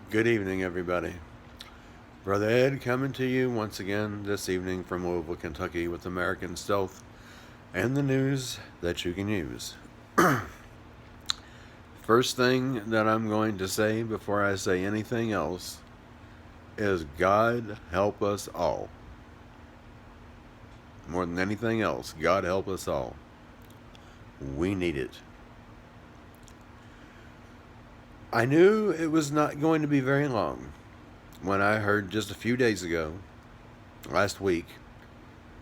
Good evening, everybody. Brother Ed coming to you once again this evening from Louisville, Kentucky with American Stealth and the news that you can use. First thing that I'm going to say before I say anything else is God help us all. More than anything else, God help us all. We need it. I knew it was not going to be very long when I heard just a few days ago, last week,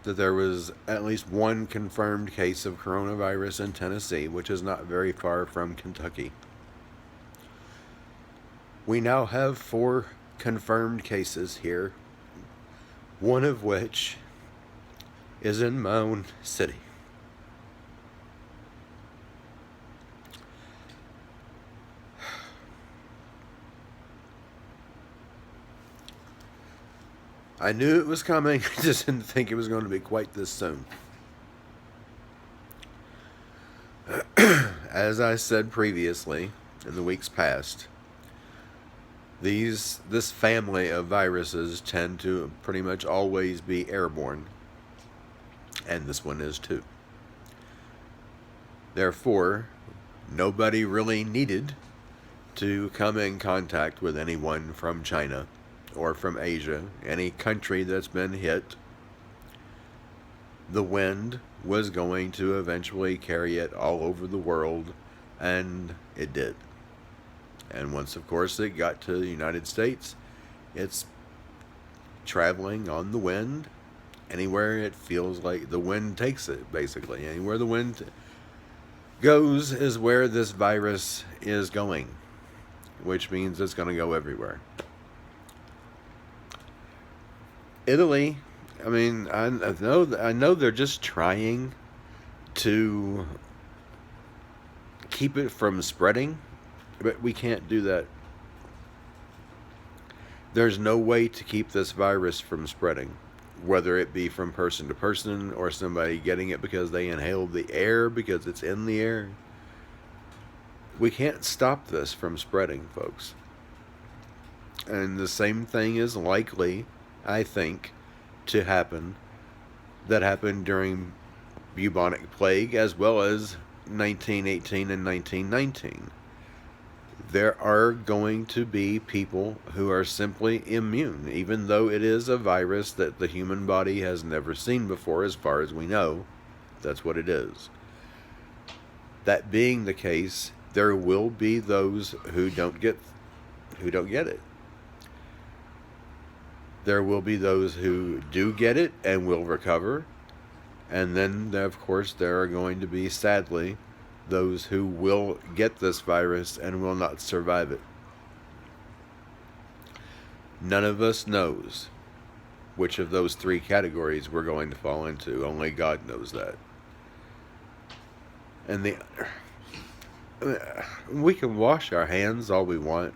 that there was at least one confirmed case of coronavirus in Tennessee, which is not very far from Kentucky. We now have 4 confirmed cases here, one of which is in my own city. I knew it was coming, I just didn't think it was going to be quite this soon. As I said previously, in the weeks past, this family of viruses tend to pretty much always be airborne, and this one is too. Therefore, nobody really needed to come in contact with anyone from China or from Asia, any country that's been hit. The wind was going to eventually carry it all over the world, and it did. And once, of course, it got to the United States, it's traveling on the wind anywhere it feels like the wind takes it, basically. Anywhere the wind goes is where this virus is going, which means it's going to go everywhere. Italy, I mean, I know they're just trying to keep it from spreading, but we can't do that. There's no way to keep this virus from spreading, whether it be from person to person or somebody getting it because they inhaled the air because it's in the air. We can't stop this from spreading, folks. And the same thing is likely, I think, to happen that happened during bubonic plague as well as 1918 and 1919. There are going to be people who are simply immune, even though it is a virus that the human body has never seen before, as far as we know. That's what it is. That being the case, there will be those who don't get it. There will be those who do get it and will recover. And then, of course, there are going to be, sadly, those who will get this virus and will not survive it. None of us knows which of those 3 categories we're going to fall into. Only God knows that. And we can wash our hands all we want.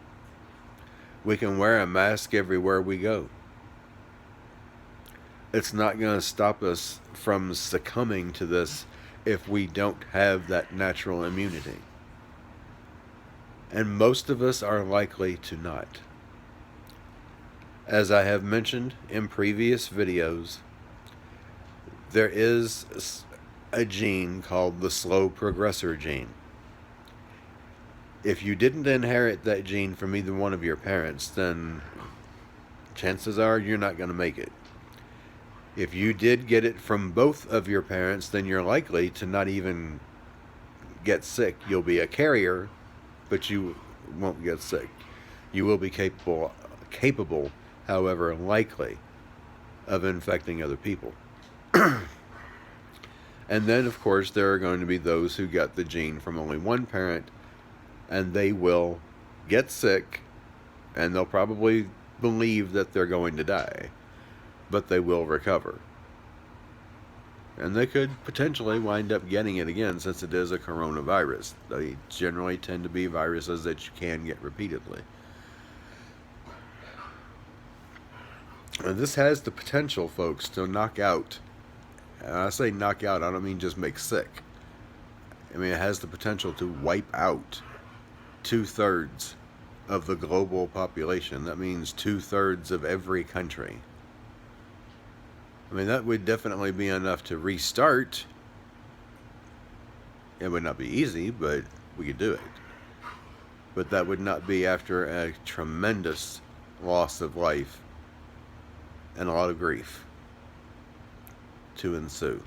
We can wear a mask everywhere we go. It's not going to stop us from succumbing to this if we don't have that natural immunity. And most of us are likely to not. As I have mentioned in previous videos, there is a gene called the slow progressor gene. If you didn't inherit that gene from either one of your parents, then chances are you're not going to make it. If you did get it from both of your parents, then you're likely to not even get sick. You'll be a carrier, but you won't get sick. You will be capable, however, likely of infecting other people. And then, of course, there are going to be those who got the gene from only one parent, and they will get sick, and they'll probably believe that they're going to die, but they will recover. And they could potentially wind up getting it again, since it is a coronavirus. They generally tend to be viruses that you can get repeatedly. And this has the potential, folks, to knock out. And I say knock out, I don't mean just make sick. I mean, it has the potential to wipe out 2/3 of the global population. That means 2/3 of every country. I mean, that would definitely be enough to restart. It would not be easy, but we could do it. But that would not be after a tremendous loss of life and a lot of grief to ensue.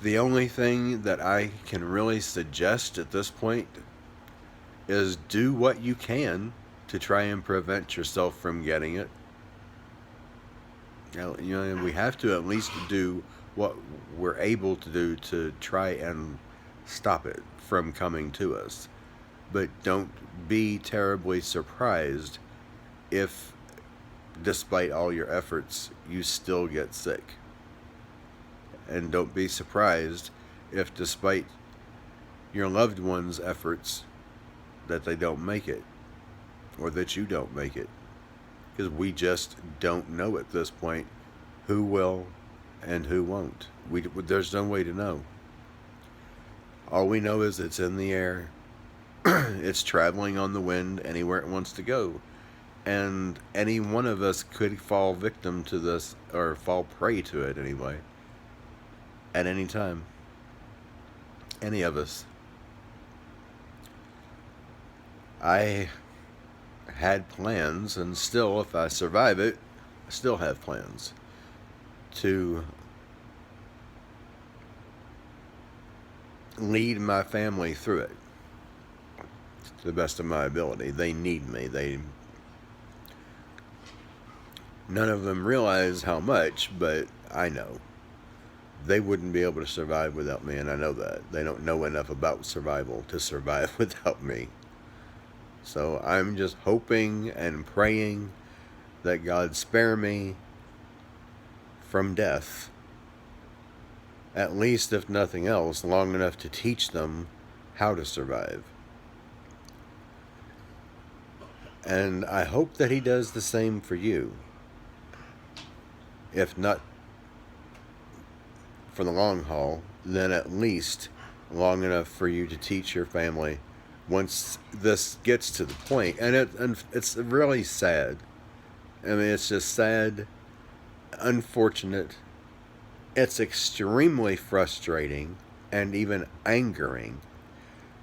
The only thing that I can really suggest at this point is do what you can to try and prevent yourself from getting it. You know, we have to at least do what we're able to do to try and stop it from coming to us. But don't be terribly surprised if, despite all your efforts, you still get sick. And don't be surprised if, despite your loved one's efforts, that they don't make it, or that you don't make it. Because we just don't know at this point who will and who won't. There's no way to know. All we know is it's in the air. It's traveling on the wind anywhere it wants to go. And any one of us could fall victim to this, or fall prey to it anyway, at any time. Any of us. I had plans, and still, if I survive it, I still have plans to lead my family through it to the best of my ability. They need me. None of them realize how much, but I know. They wouldn't be able to survive without me, and I know that. They don't know enough about survival to survive without me. So I'm just hoping and praying that God spare me from death, at least if nothing else, long enough to teach them how to survive. And I hope that He does the same for you. If not for the long haul, then at least long enough for you to teach your family once this gets to the point. And it's really sad. I mean, it's just sad, unfortunate. It's extremely frustrating and even angering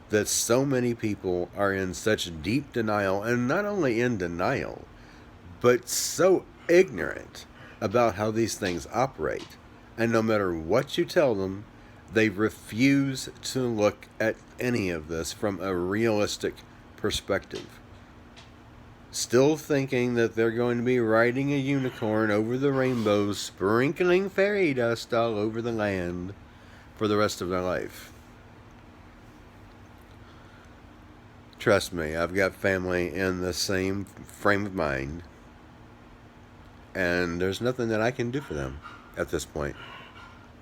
that so many people are in such deep denial, and not only in denial, but so ignorant about how these things operate. And no matter what you tell them, they refuse to look at any of this from a realistic perspective. Still thinking that they're going to be riding a unicorn over the rainbow, sprinkling fairy dust all over the land for the rest of their life. Trust me, I've got family in the same frame of mind, and there's nothing that I can do for them at this point,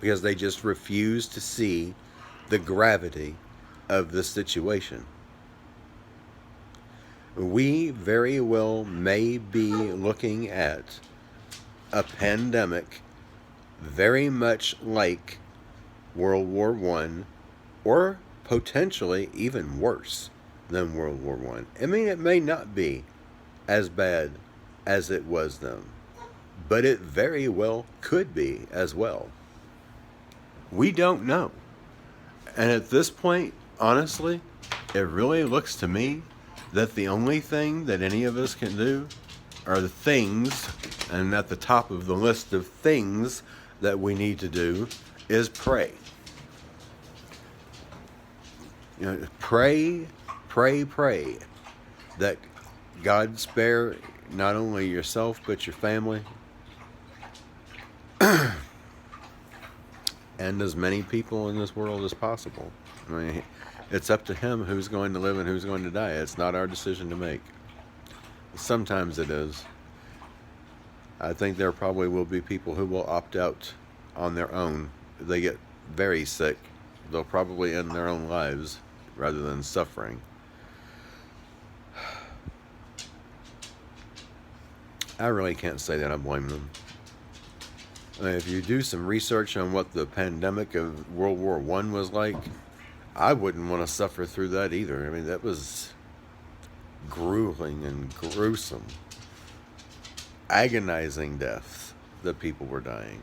because they just refuse to see the gravity of the situation. We very well may be looking at a pandemic very much like World War I, or potentially even worse than World War I. I mean, it may not be as bad as it was then, but it very well could be as well. We don't know. And at this point, honestly, it really looks to me that the only thing that any of us can do are the things, and at the top of the list of things that we need to do is pray. You know, pray that God spare not only yourself but your family and as many people in this world as possible. I mean, it's up to Him who's going to live and who's going to die. It's not our decision to make. Sometimes it is. I think there probably will be people who will opt out on their own. If they get very sick, they'll probably end their own lives rather than suffering. I really can't say that I blame them. I mean, if you do some research on what the pandemic of World War I was like, I wouldn't want to suffer through that either. I mean, that was grueling and gruesome, agonizing deaths that people were dying.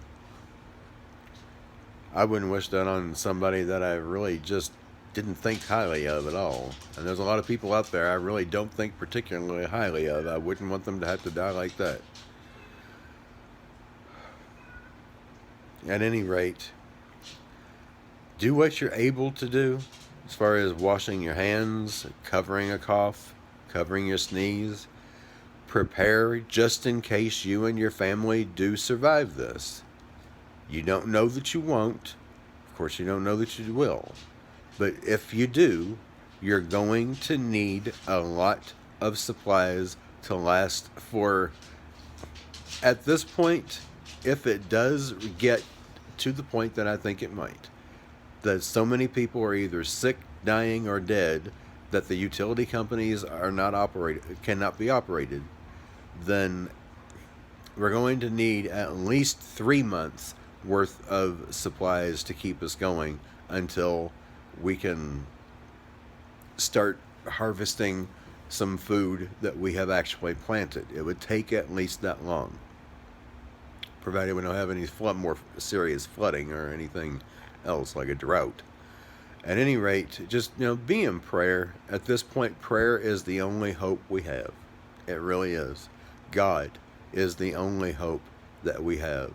I wouldn't wish that on somebody that I really just didn't think highly of at all. And there's a lot of people out there I really don't think particularly highly of. I wouldn't want them to have to die like that. At any rate, do what you're able to do as far as washing your hands, covering a cough, covering your sneeze. Prepare just in case you and your family do survive this. You don't know that you won't. Of course, you don't know that you will. But if you do, you're going to need a lot of supplies to last for, at this point, if it does get to the point that I think it might, that so many people are either sick, dying, or dead that the utility companies are not cannot be operated, then we're going to need at least 3 months worth of supplies to keep us going until we can start harvesting some food that we have actually planted. It would take at least that long, provided we don't have any more serious flooding or anything else like a drought. At any rate, just be in prayer. At this point, prayer is the only hope we have. It really is. God is the only hope that we have.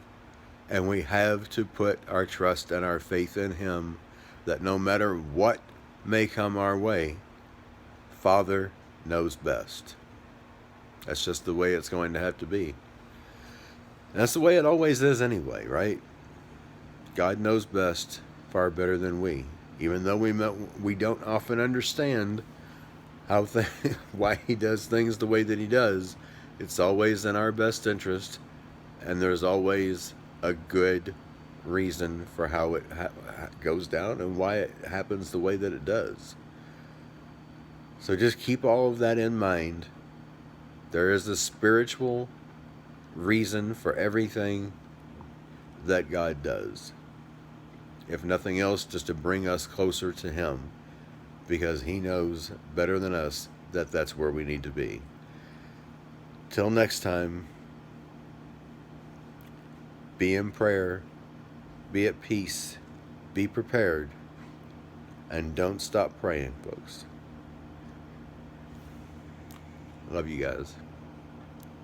And we have to put our trust and our faith in Him, that no matter what may come our way, Father knows best. That's just the way it's going to have to be. And that's the way it always is anyway, right? God knows best, far better than we. Even though we don't often understand why He does things the way that He does, it's always in our best interest, and there's always a good reason for how it goes down and why it happens the way that it does. So just keep all of that in mind. There is a spiritual reason for everything that God does. If nothing else, just to bring us closer to Him, because He knows better than us that that's where we need to be. Till next time, be in prayer, be at peace, be prepared, and don't stop praying, folks. Love you guys.